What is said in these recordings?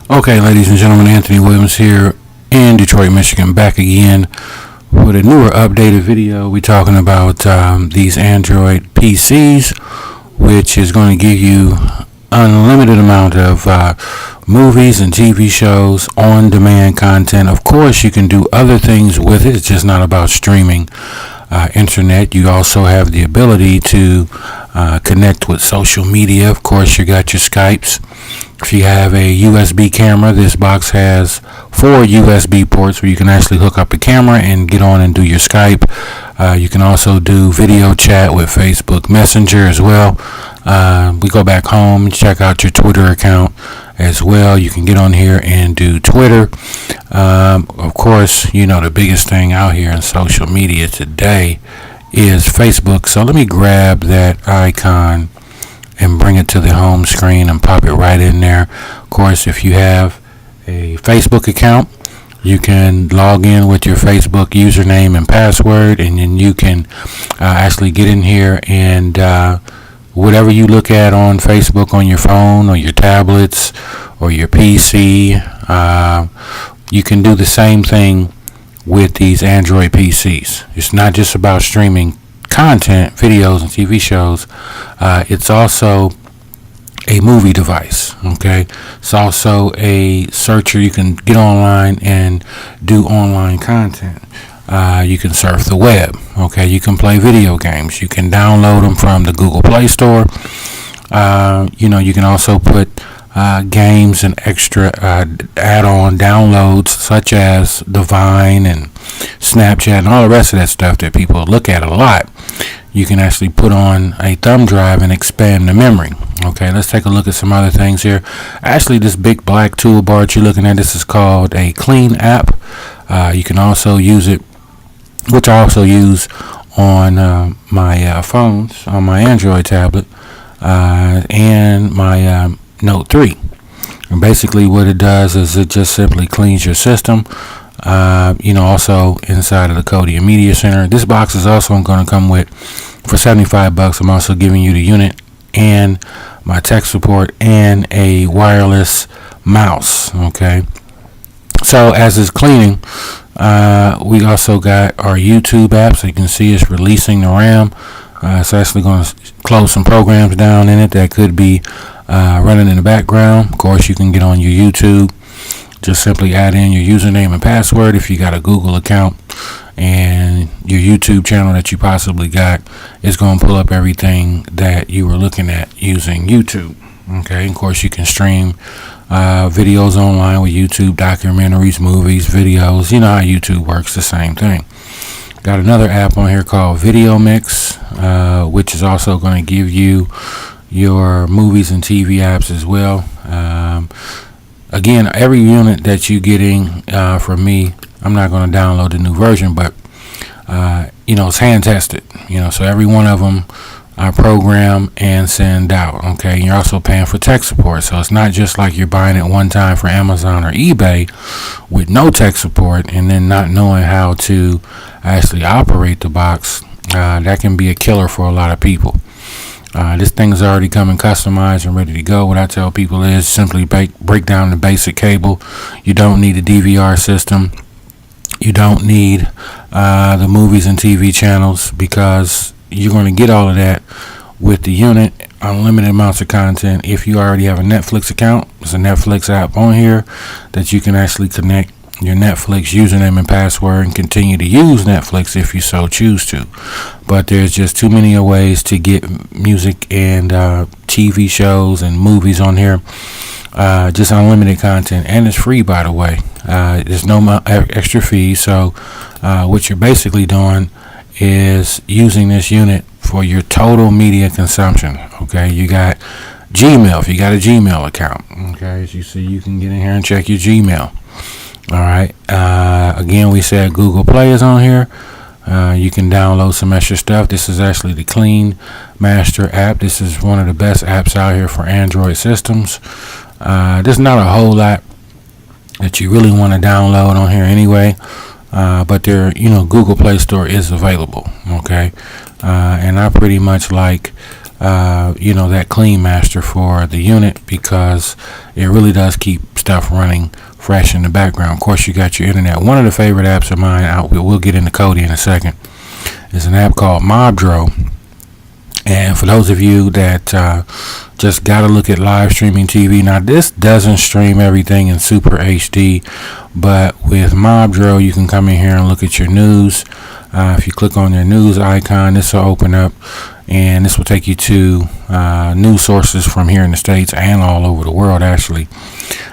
Okay, ladies and gentlemen, Anthony Williams here in Detroit, Michigan, back again with a newer updated video. We're talking about these Android PCs, which is going to give you unlimited amount of movies and TV shows, on-demand content. Of course, you can do other things with it. It's just not about streaming internet. You also have the ability to connect with social media. Of course, you got your Skypes. If you have a USB camera, this box has 4 USB ports where you can actually hook up a camera and get on and do your Skype. You can also do video chat with Facebook Messenger as well. We go back home and check out your Twitter account as well. You can get on here and do Twitter. Of course, you know the biggest thing out here in social media today is Facebook. So let me grab that icon and bring it to the home screen and pop it right in there. Of course, if you have a Facebook account, you can log in with your Facebook username and password, and then you can actually get in here and whatever you look at on Facebook on your phone or your tablets or your PC, you can do the same thing with these Android PCs. It's not just about streaming content, videos and TV shows. It's also a movie device. Okay, it's also a searcher. You can get online and do online content. You can surf the web. Okay, you can play video games. You can download them from the Google Play Store. You can also put games and extra add-on downloads such as the Vine and Snapchat and all the rest of that stuff that people look at a lot. You can actually put on a thumb drive and expand the memory. Okay, let's take a look at some other things here. Actually, this big black toolbar that you're looking at, this is called a Clean app. You can also use it, which I also use on my phones, on my Android tablet, and my Note 3. And basically what it does is it just simply cleans your system. Also inside of the Kodi Media Center. This box is also going to come with, for $75, I'm also giving you the unit and my tech support and a wireless mouse. Okay. So as it's cleaning, we also got our YouTube app. So you can see it's releasing the RAM. It's actually going to close some programs down in it that could be running in the background. Of course, you can get on your YouTube. Just simply add in your username and password if you got a Google account, and your YouTube channel that you possibly got is going to pull up everything that you were looking at using YouTube. Okay, of course you can stream videos online with YouTube, documentaries, movies, videos. You know how YouTube works, the same thing. Got another app on here called Video Mix, which is also going to give you your movies and TV apps as well. Again, every unit that you're getting from me, I'm not going to download the new version, but it's hand tested. So every one of them I program and send out. Okay, and you're also paying for tech support, so it's not just like you're buying it one time for Amazon or eBay with no tech support and then not knowing how to actually operate the box. That can be a killer for a lot of people. This thing is already coming customized and ready to go. What I tell people is simply break down the basic cable. You don't need a DVR system. You don't need the movies and TV channels, because you're going to get all of that with the unit. Unlimited amounts of content. If you already have a Netflix account, there's a Netflix app on here that you can actually connect your Netflix username and password and continue to use Netflix if you so choose to. But there's just too many ways to get music and TV shows and movies on here. Just unlimited content, and it's free, by the way. There's no extra fee. So what you're basically doing is using this unit for your total media consumption. Okay, you got Gmail. If you got a Gmail account, okay, as you see, you can get in here and check your Gmail. All right. Again, we said Google Play is on here. You can download some extra stuff. This is actually the Clean Master app. This is one of the best apps out here for Android systems. There's not a whole lot that you really want to download on here anyway. But Google Play Store is available. Okay. And I pretty much like that clean master for the unit, because it really does keep stuff running fresh in the background. Of course, you got your internet. One of the favorite apps of mine, we'll get into Kodi in a second, is an app called Mobdro. And for those of you that just got to look at live streaming TV, now this doesn't stream everything in super HD, but with Mobdro, you can come in here and look at your news. If you click on your news icon, this will open up, and this will take you to news sources from here in the States and all over the world, actually.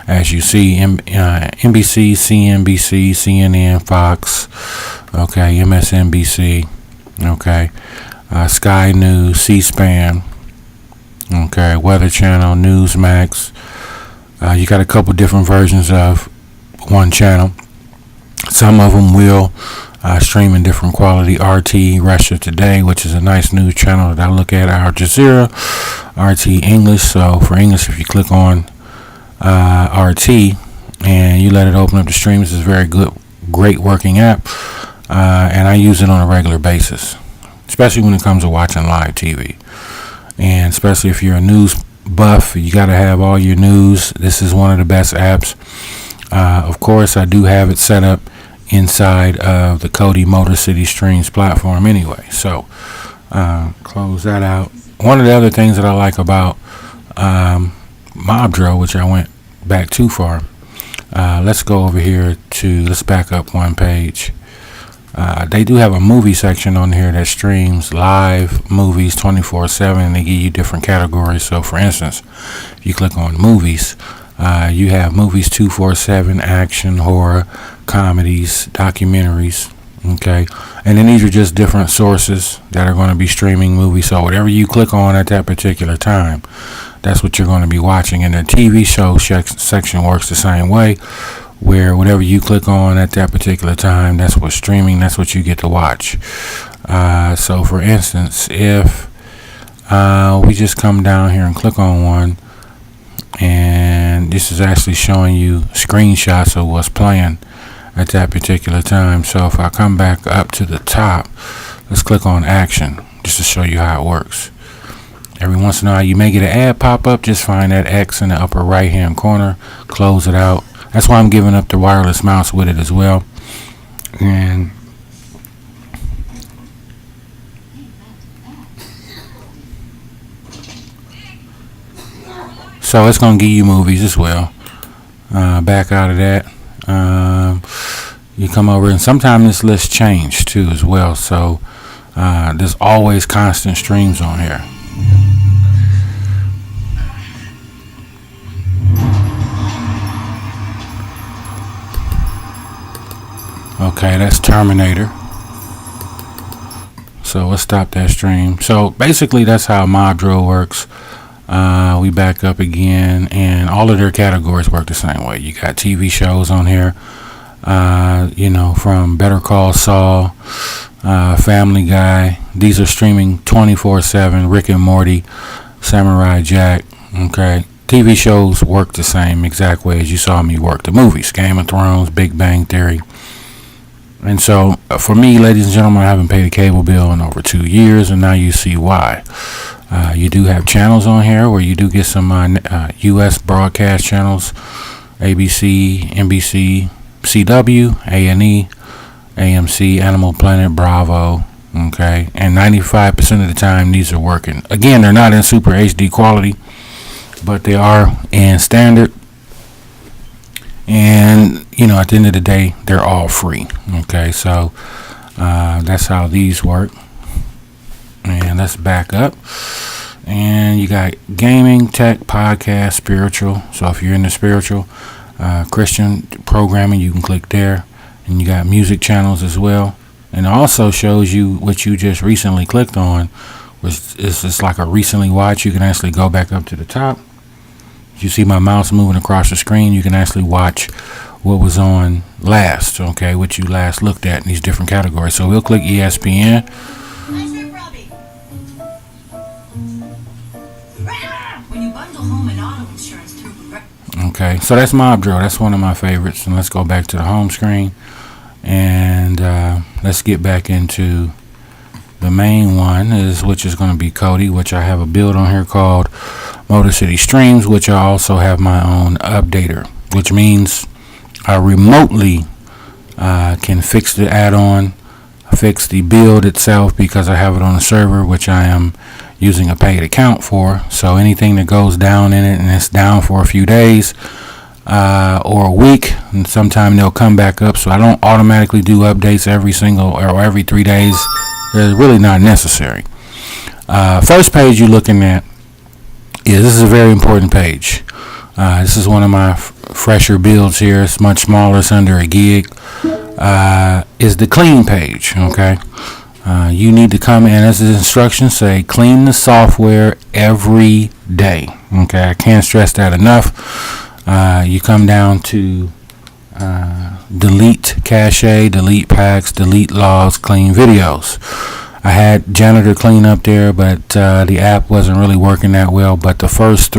As you see, NBC, CNBC, CNN, Fox, okay, MSNBC, okay, Sky News, C-SPAN, okay, Weather Channel, Newsmax. You got a couple different versions of one channel. Some of them will stream in different quality. RT, Russia Today, which is a nice news channel that I look at. Al Jazeera, RT English. So for English, if you click on RT and you let it open up the stream, this is a very good, great working app, and I use it on a regular basis, especially when it comes to watching live TV. And especially if you're a news buff, you got to have all your news. This is one of the best apps. Of course, I do have it set up inside of the Kodi Motor City Streams platform anyway. So close that out. One of the other things that I like about Mobdro, which I went back too far, let's go over here to, let's back up one page. They do have a movie section on here that streams live movies 24/7, and they give you different categories. So for instance, if you click on movies, you have movies 247, action, horror, comedies, documentaries, okay? And then these are just different sources that are going to be streaming movies. So whatever you click on at that particular time, that's what you're going to be watching. And the TV show section works the same way, where whatever you click on at that particular time, that's what's streaming, that's what you get to watch. So for instance, if we just come down here and click on one, and this is actually showing you screenshots of what's playing at that particular time. So if I come back up to the top, let's click on action just to show you how it works. Every once in a while you may get an ad pop up. Just find that X in the upper right hand corner, close it out. That's why I'm giving up the wireless mouse with it as well. And so it's going to give you movies as well. Back out of that. You come over, and sometimes this list change too as well. So there's always constant streams on here. Okay, that's Terminator. So let's stop that stream. So basically that's how Mobdro works. We back up again, and all of their categories work the same way. You got TV shows on here, from Better Call Saul, Family Guy. These are streaming 24/7. Rick and Morty, Samurai Jack. Okay, TV shows work the same exact way as you saw me work the movies. Game of Thrones, Big Bang Theory. And so for me, ladies and gentlemen, I haven't paid a cable bill in over 2 years, and now you see why. You do have channels on here where you do get some U.S. broadcast channels: ABC, NBC, CW, A&E, AMC, Animal Planet, Bravo. Okay, and 95% of the time these are working. Again, they're not in super HD quality, but they are in standard. And at the end of the day, they're all free. Okay, so that's how these work. And let's back up. And you got gaming, tech, podcast, spiritual. So if you're into spiritual, Christian programming, you can click there. And you got music channels as well. And it also shows you what you just recently clicked on, which is just like a recently watched. You can actually go back up to the top. You see my mouse moving across the screen. You can actually watch what was on last, okay, what you last looked at in these different categories. So we'll click ESPN. Okay, so that's Mobdro. That's one of my favorites. And let's go back to the home screen, and let's get back into The main one is, which is going to be Cody, which I have a build on here called Motor City Streams, which I also have my own updater, which means I remotely can fix the add-on, fix the build itself, because I have it on a server, which I am using a paid account for. So anything that goes down in it, and it's down for a few days or a week, and sometime they'll come back up. So I don't automatically do updates every 3 days. It's really not necessary. First page you're looking at this is a very important page. This is one of my fresher builds here. It's much smaller. It's under a gig. Is the clean page. Okay. You need to come in, as the instructions say, clean the software every day. Okay. I can't stress that enough. You come down to delete cache, delete packs, delete logs, clean videos. I had janitor clean up there, but the app wasn't really working that well. But the first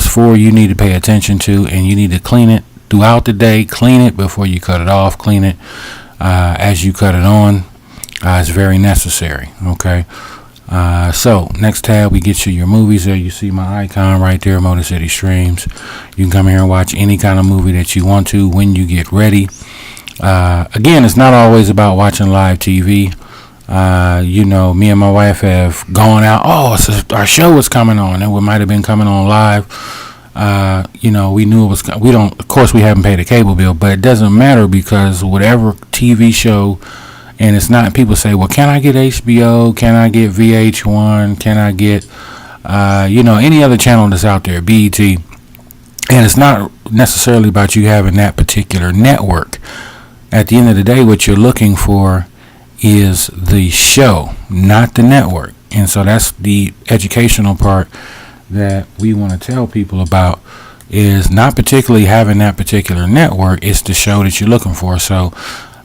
four you need to pay attention to, and you need to clean it throughout the day. Clean it before you cut it off. Clean it as you cut it on. It's very necessary. Okay. So next tab, we get you your movies. There you see my icon right there, Motor City Streams. You can come here and watch any kind of movie that you want to when you get ready. Again, it's not always about watching live TV. Me and my wife have gone out. Our show was coming on, and it might have been coming on live. We knew it was. Of course, we haven't paid a cable bill, but it doesn't matter, because whatever TV show. And it's not, people say, well, can I get HBO? Can I get VH1? Can I get, any other channel that's out there, BET? And it's not necessarily about you having that particular network. At the end of the day, what you're looking for is the show, not the network. And so that's the educational part that we want to tell people about, is not particularly having that particular network. It's the show that you're looking for. So,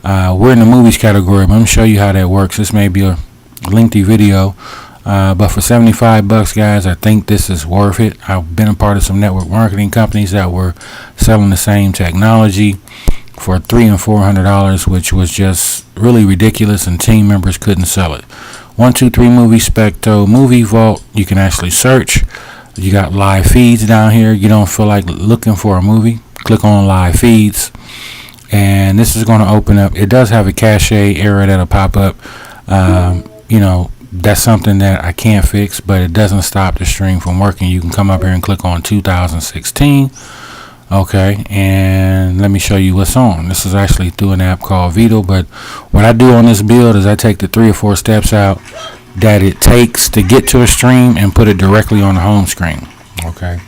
we're in the movies category, but I'm going to show you how that works. This may be a lengthy video, but for $75, guys, I think this is worth it. I've been a part of some network marketing companies that were selling the same technology for $300 and $400, which was just really ridiculous, and team members couldn't sell it. 123 Movie Specto Movie Vault. You can actually search. You got live feeds down here. You don't feel like looking for a movie, click on live feeds. And this is going to open up. It does have a cache error that'll pop up. That's something that I can't fix, but it doesn't stop the stream from working. You can come up here and click on 2016. Okay, and let me show you what's on. This is actually through an app called Vito, but what I do on this build is I take the 3 or 4 steps out that it takes to get to a stream and put it directly on the home screen. Okay.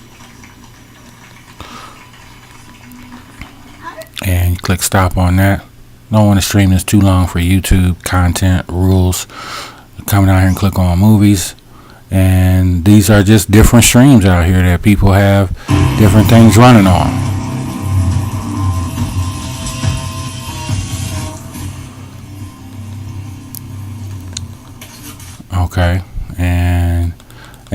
And you click stop on that. Don't want to stream this too long for YouTube content rules. Come down here and click on movies, and these are just different streams out here that people have different things running on. Okay, and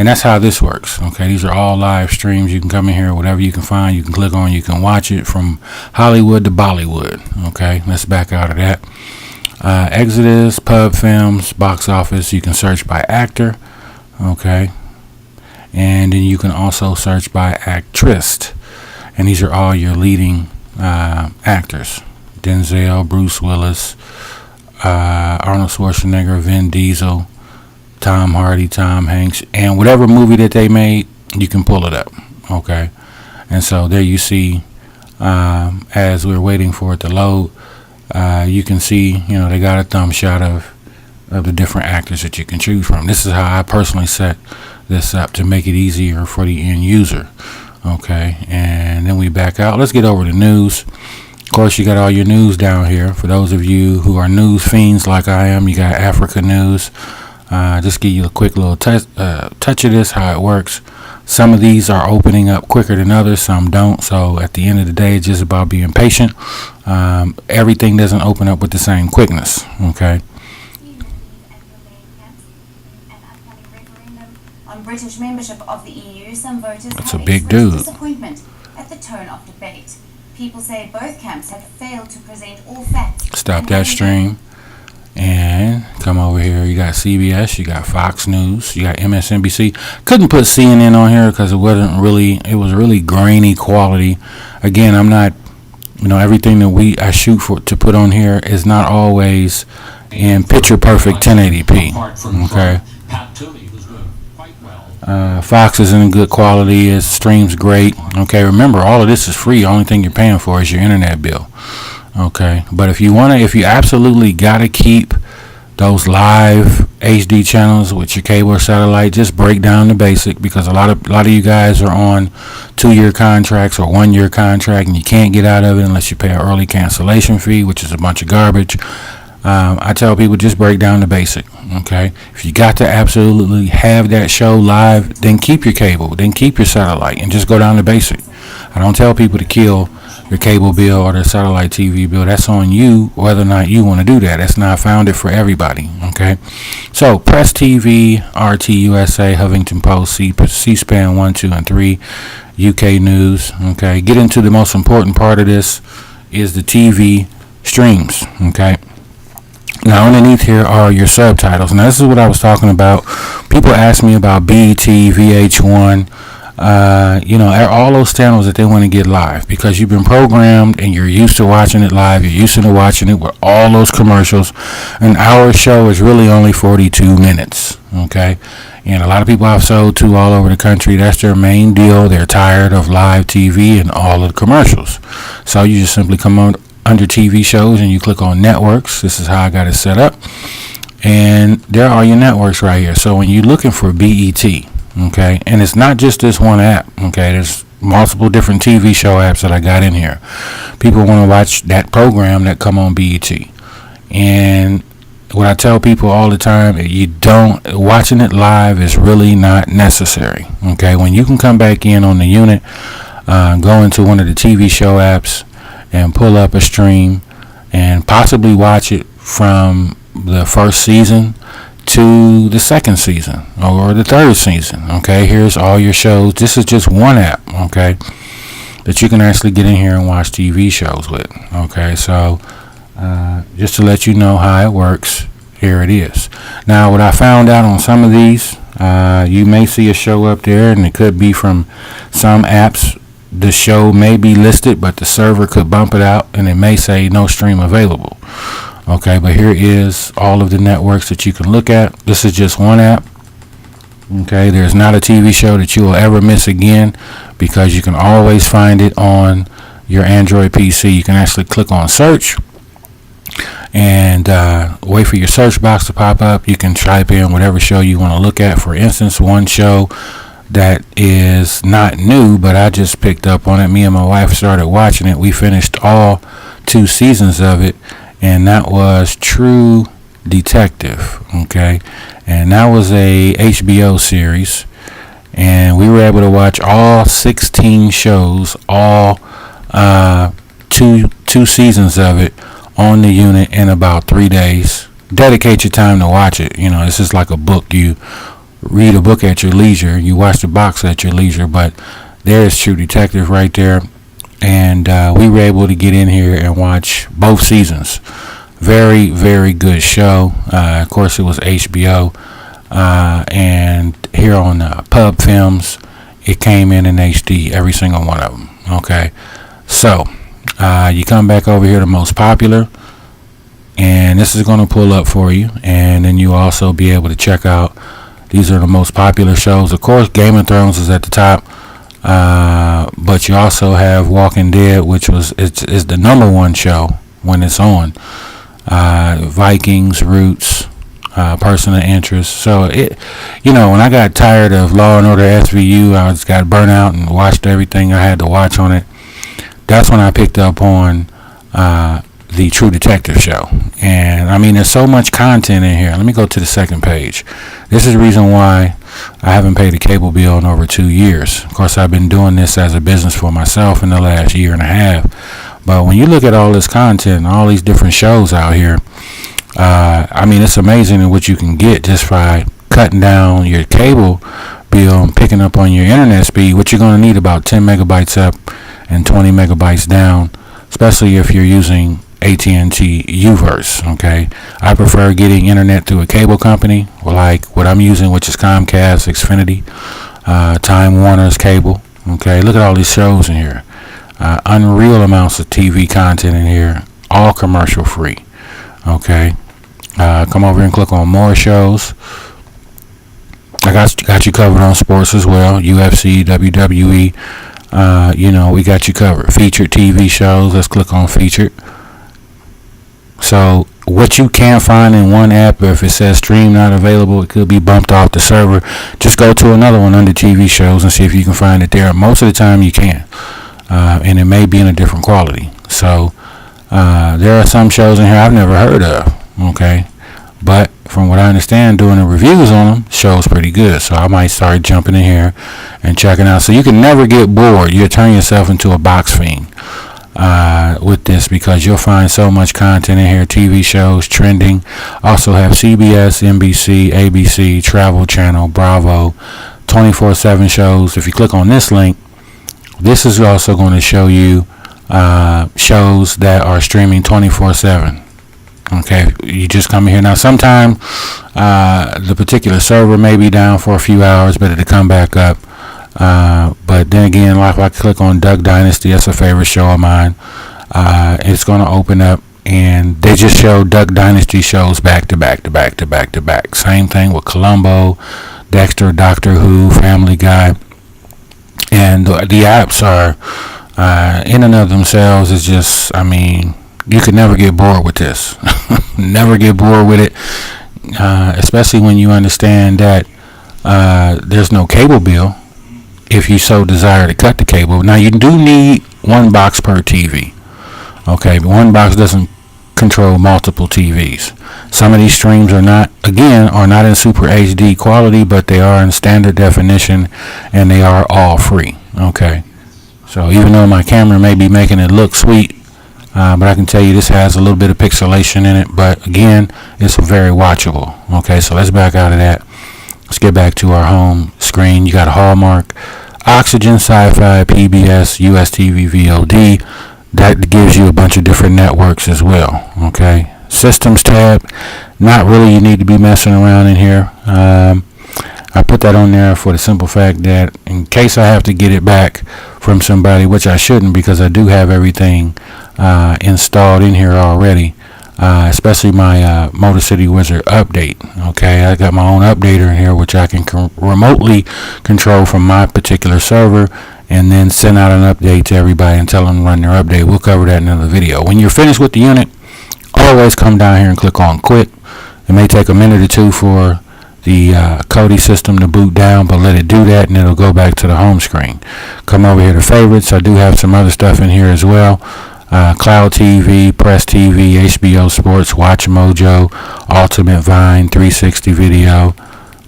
that's how this works. Okay, these are all live streams. You can come in here, whatever you can find, you can click on, you can watch it from Hollywood to Bollywood. Okay, let's back out of that. Exodus, Pub Films, Box Office. You can search by actor. Okay, and then you can also search by actress, and these are all your leading actors: Denzel, Bruce Willis, Arnold Schwarzenegger, Vin Diesel, Tom Hardy, Tom Hanks, and whatever movie that they made, you can pull it up. Okay, and so there you see, as we're waiting for it to load, you can see, they got a thumb shot of the different actors that you can choose from. This is how I personally set this up to make it easier for the end user. Okay, and then we back out. Let's get over to news. Of course, you got all your news down here. For those of you who are news fiends like I am, you got Africa news. Just give you a quick little touch of this, how it works. Some of these are opening up quicker than others, some don't. So at the end of the day, it's just about being patient. Everything doesn't open up with the same quickness. Okay. On British membership of the EU, some voters That's have a big expressed dude. disappointment at the tone of debate. People say both camps have failed to present all facts. Stop that stream and Come over here. You got CBS, you got Fox News, you got MSNBC. Couldn't put CNN on here because it was really grainy quality. Again, I'm not, everything that I shoot for to put on here is not always in picture perfect 1080p. Okay. Fox is in good quality. It streams great. Okay. Remember, all of this is free. The only thing you're paying for is your internet bill. Okay. But if you absolutely gotta keep those live HD channels with your cable or satellite, just break down the basic, because a lot of you guys are on 2-year contracts or 1-year contract and you can't get out of it unless you pay an early cancellation fee, which is a bunch of garbage. I tell people, just break down the basic. Okay, if you got to absolutely have that show live, then keep your cable, then keep your satellite, and just go down to basic. I don't tell people to kill your cable bill or their satellite TV bill. That's on you, whether or not you want to do that. That's not founded for everybody. Okay, so Press TV, RT USA, Huffington Post, C-SPAN 1, 2, and 3, UK News. Okay, get into the most important part of this is the TV streams. Okay. Now, underneath here are your subtitles. Now, this is what I was talking about. People ask me about BET, VH1, all those channels that they want to get live, because you've been programmed and you're used to watching it live. You're used to watching it with all those commercials. An hour show is really only 42 minutes. Okay. And a lot of people I've sold to all over the country, that's their main deal. They're tired of live TV and all of the commercials. So you just simply come on under TV shows and you click on networks. This is how I got it set up, and there are your networks right here. So when you're looking for BET, okay, and it's not just this one app, okay, there's multiple different TV show apps that I got in here. People want to watch that program that come on BET, and what I tell people all the time, watching it live is really not necessary. Okay, when you can come back in on the unit, go into one of the TV show apps and pull up a stream and possibly watch it from the first season to the second season or the third season. Okay, here's all your shows. This is just one app, okay, that you can actually get in here and watch TV shows with. Okay, so just to let you know how it works, here it is. Now, what I found out on some of these, you may see a show up there, and it could be from some apps. The show may be listed, but the server could bump it out and it may say no stream available. Okay, but here is all of the networks that you can look at. This is just one app. Okay, there's not a TV show that you will ever miss again, because you can always find it on your Android PC. You can actually click on search and wait for your search box to pop up. You can type in whatever show you want to look at. For instance, one show that is not new, but I just picked up on it. Me and my wife started watching it. We finished all 2 seasons of it, and that was True Detective. Okay, and that was a HBO series, and we were able to watch all 16 shows, all two seasons of it on the unit in about 3 days. Dedicate your time to watch it. This is like a book. You read a book at your leisure, you watch the box at your leisure, but there's True Detective right there, and we were able to get in here and watch both seasons. Very, very good show. Of course, it was HBO, and here on Pub Films, it came in HD, every single one of them. Okay, so you come back over here to most popular, and this is going to pull up for you, and then you also be able to check out. These are the most popular shows. Of course, Game of Thrones is at the top, but you also have Walking Dead, which is the number 1 show when it's on. Vikings, Roots, Person of Interest. So when I got tired of Law and Order SVU, I just got burnt out and watched everything I had to watch on it. That's when I picked up on the True Detective show. And I mean, there's so much content in here. Let me go to the second page. This is the reason why I haven't paid a cable bill in over 2 years. Of course, I've been doing this as a business for myself in the last year and a half. But when you look at all this content, all these different shows out here, I mean, it's amazing what you can get just by cutting down your cable bill and picking up on your internet speed. What you're going to need about 10 megabytes up and 20 megabytes down, especially if you're using AT&T Uverse. Okay, I prefer getting internet through a cable company like what I'm using, which is Comcast, Xfinity, Time Warner's cable. Okay, look at all these shows in here. Unreal amounts of TV content in here, all commercial free. Okay, come over and click on more shows. I got you covered on sports as well. UFC, WWE. We got you covered. Featured TV shows. Let's click on featured. So what you can't find in one app, if it says stream not available, it could be bumped off the server. Just go to another one under TV shows and see if you can find it there. Most of the time you can, and it may be in a different quality. So there are some shows in here I've never heard of. Okay, but from what I understand, doing the reviews on them shows pretty good. So I might start jumping in here and checking out. So you can never get bored. You'll turn yourself into a box fiend with this, because you'll find so much content in here. TV shows, trending. Also have CBS, NBC, ABC, Travel Channel, Bravo, 24/7 shows. If you click on this link, this is also going to show you shows that are streaming 24/7. Okay, you just come in here. Now, sometimes the particular server may be down for a few hours, but it'll come back up. But then again, like if I click on Duck Dynasty, that's a favorite show of mine. It's going to open up, and they just show Duck Dynasty shows back to back to back to back to back. Same thing with Columbo, Dexter, Doctor Who, Family Guy. And the apps are, in and of themselves, is just, you could never get bored with this. Never get bored with it, especially when you understand that there's no cable bill if you so desire to cut the cable. Now, you do need one box per TV. Okay, but one box doesn't control multiple TVs. Some of these streams are not in super HD quality, but they are in standard definition, and they are all free. Okay, so even though my camera may be making it look sweet, but I can tell you this has a little bit of pixelation in it, but again, it's very watchable. Okay, so let's back out of that. Let's get back to our home screen. You got a Hallmark, Oxygen, Sci-Fi, PBS, US TV, VOD. That gives you a bunch of different networks as well. Okay, Systems tab, not really you need to be messing around in here. I put that on there for the simple fact that in case I have to get it back from somebody, which I shouldn't, because I do have everything installed in here already, especially my Motor City Wizard update. Okay, I got my own updater in here, which I can remotely control from my particular server, and then send out an update to everybody and tell them to run their update. We'll cover that in another video. When you're finished with the unit, always come down here and click on quit. It may take a minute or two for the Kodi system to boot down, but let it do that and it'll go back to the home screen. Come over here to favorites. I do have some other stuff in here as well. Cloud TV, Press TV, HBO Sports, Watch Mojo, Ultimate Vine, 360 Video,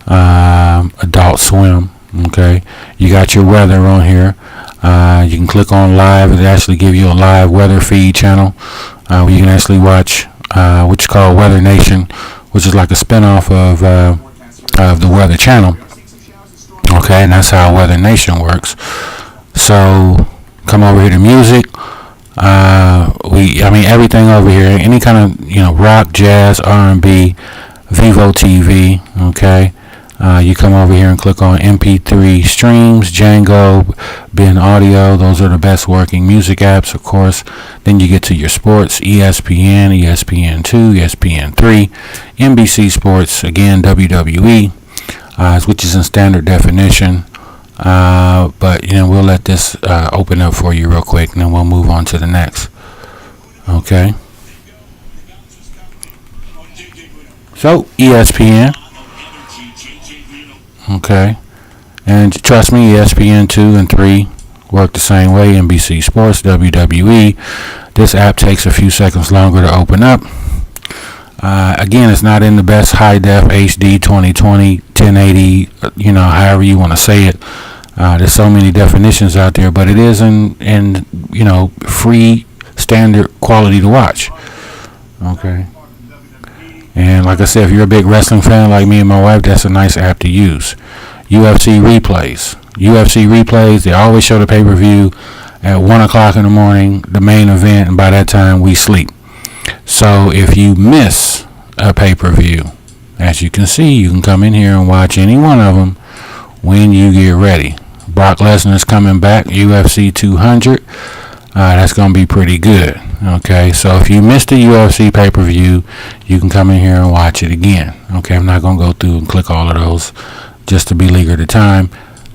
Adult Swim. Okay, you got your weather on here. You can click on live. It actually give you a live weather feed channel where you can actually watch what's called Weather Nation, which is like a spinoff of the Weather Channel. Okay, and that's how Weather Nation works. So come over here to music. Everything over here, any kind of rock, jazz, R&B, Vivo TV. Okay, you come over here and click on MP3 streams, Django, Bin Audio. Those are the best working music apps, of course. Then you get to your sports, ESPN, ESPN2, ESPN3, NBC Sports, again WWE, which is in standard definition. But we'll let this open up for you real quick, and then we'll move on to the next. Okay. So ESPN. Okay. And trust me, ESPN 2 and 3 work the same way. NBC Sports, WWE. This app takes a few seconds longer to open up. Again, it's not in the best high def HD 2020 1080, however you want to say it. There's so many definitions out there, but it is in free standard quality to watch. Okay. And like I said, if you're a big wrestling fan like me and my wife, that's a nice app to use. UFC Replays, they always show the pay-per-view at 1 o'clock in the morning, the main event, and by that time we sleep. So if you miss a pay-per-view, as you can see, you can come in here and watch any one of them when you get ready. Brock Lesnar's coming back, UFC 200. That's going to be pretty good. Okay, so if you missed a UFC pay-per-view, you can come in here and watch it again. Okay, I'm not going to go through and click all of those just to beleaguer the time.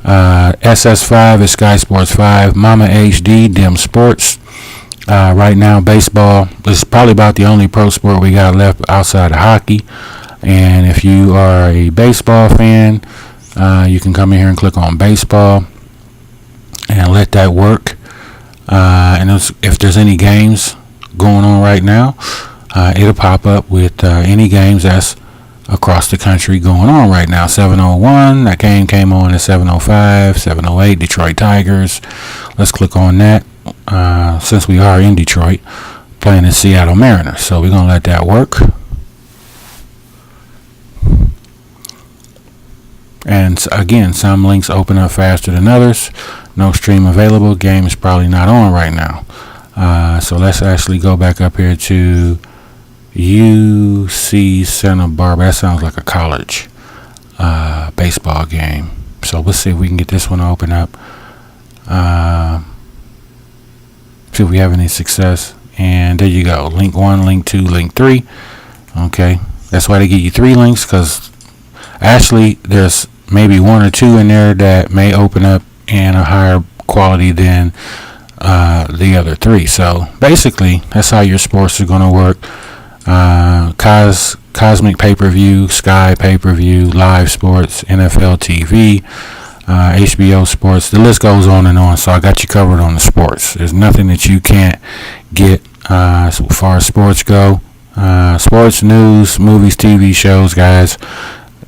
SS5 is Sky Sports 5. Mama HD, Dim Sports. Right now, baseball. This is probably about the only pro sport we got left outside of hockey. And if you are a baseball fan, you can come in here and click on baseball and let that work. And if there's any games going on right now, it'll pop up with any games that's across the country going on right now. 701, that game came on at 705, 708, Detroit Tigers. Let's click on that. Since we are in Detroit, playing the Seattle Mariners. So we're going to let that work. And again, some links open up faster than others. No stream available. Game is probably not on right now. So let's actually go back up here to UC Santa Barbara. That sounds like a college baseball game. So let's see if we can get this one to open up. See if we have any success. And there you go. Link 1, link 2, link 3. Okay. That's why they give you 3 links, because actually there's maybe 1 or 2 in there that may open up in a higher quality than the other 3. So basically, that's how your sports are going to work. Cosmic pay-per-view, Sky pay-per-view, live sports, NFL TV, HBO sports. The list goes on and on. So I got you covered on the sports. There's nothing that you can't get as far as sports go. Sports, news, movies, TV shows, guys.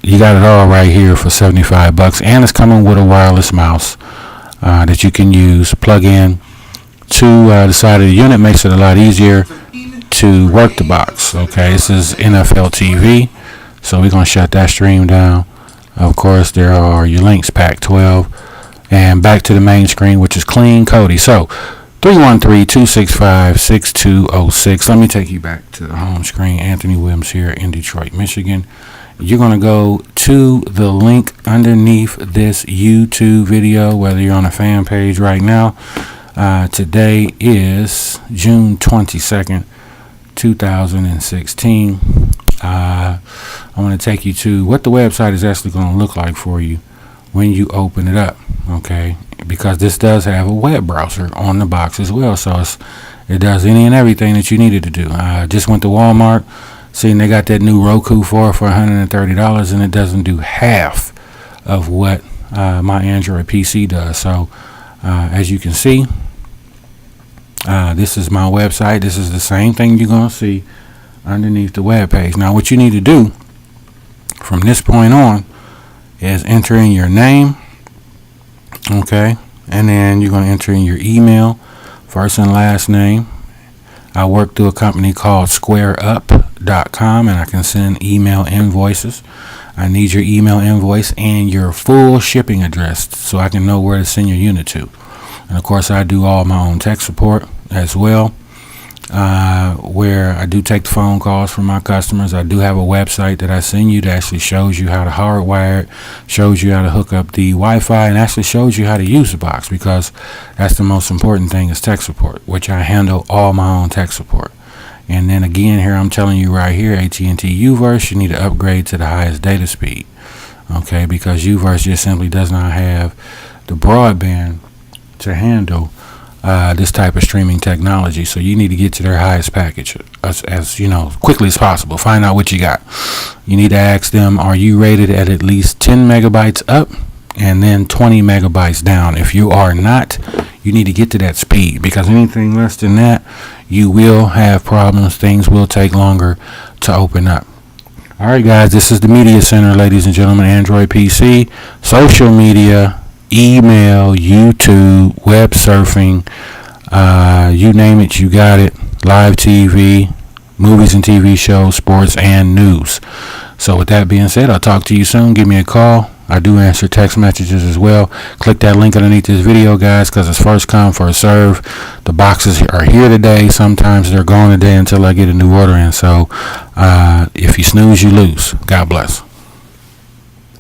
You got it all right here for $75, and it's coming with a wireless mouse that you can use. Plug in to the side of the unit. Makes it a lot easier to work the box. Okay, this is NFL TV, so we're gonna shut that stream down. Of course, there are your links, Pac-12, and back to the main screen, which is clean Cody. So 313-265-6206. Let me take you back to the home screen. Anthony Williams here in Detroit, Michigan. You're going to go to the link underneath this YouTube video, whether you're on a fan page right now. Today is June 22nd, 2016. I want to take you to what the website is actually going to look like for you when you open it up, okay? Because this does have a web browser on the box as well, so it does any and everything that you needed to do. I just went to Walmart. Seeing they got that new Roku for $130, and it doesn't do half of what my Android PC does. So as you can see, this is my website. This is the same thing you're going to see underneath the web page. Now what you need to do from this point on is enter in your name, okay, and then you're going to enter in your email, first and last name. I work through a company called SquareUp.com, and I can send email invoices. I need your email invoice and your full shipping address so I can know where to send your unit to. And of course, I do all my own tech support as well, where I do take the phone calls from my customers. I do have a website that I send you that actually shows you how to hardwire it, shows you how to hook up the Wi-Fi, and actually shows you how to use the box, because that's the most important thing is tech support, which I handle all my own tech support. And then again, here I'm telling you right here, AT&T Uverse, you need to upgrade to the highest data speed, okay, because Uverse just simply does not have the broadband to handle this type of streaming technology. So you need to get to their highest package as you know, quickly as possible. Find out what you got. You need to ask them, are you rated at least 10 megabytes up and then 20 megabytes down? If you are not, you need to get to that speed, because anything less than that, you will have problems. Things will take longer to open up. All right, guys, this is the Media Center, ladies and gentlemen. Android PC, social media, email, YouTube, web surfing, you name it, you got it. Live TV, movies and TV shows, sports, and news. So with that being said, I'll talk to you soon. Give me a call, I do answer text messages as well. Click that link underneath this video, guys, because it's first come, first serve. The boxes are here today. Sometimes they're gone today until I get a new order in. So if you snooze, you lose. God bless.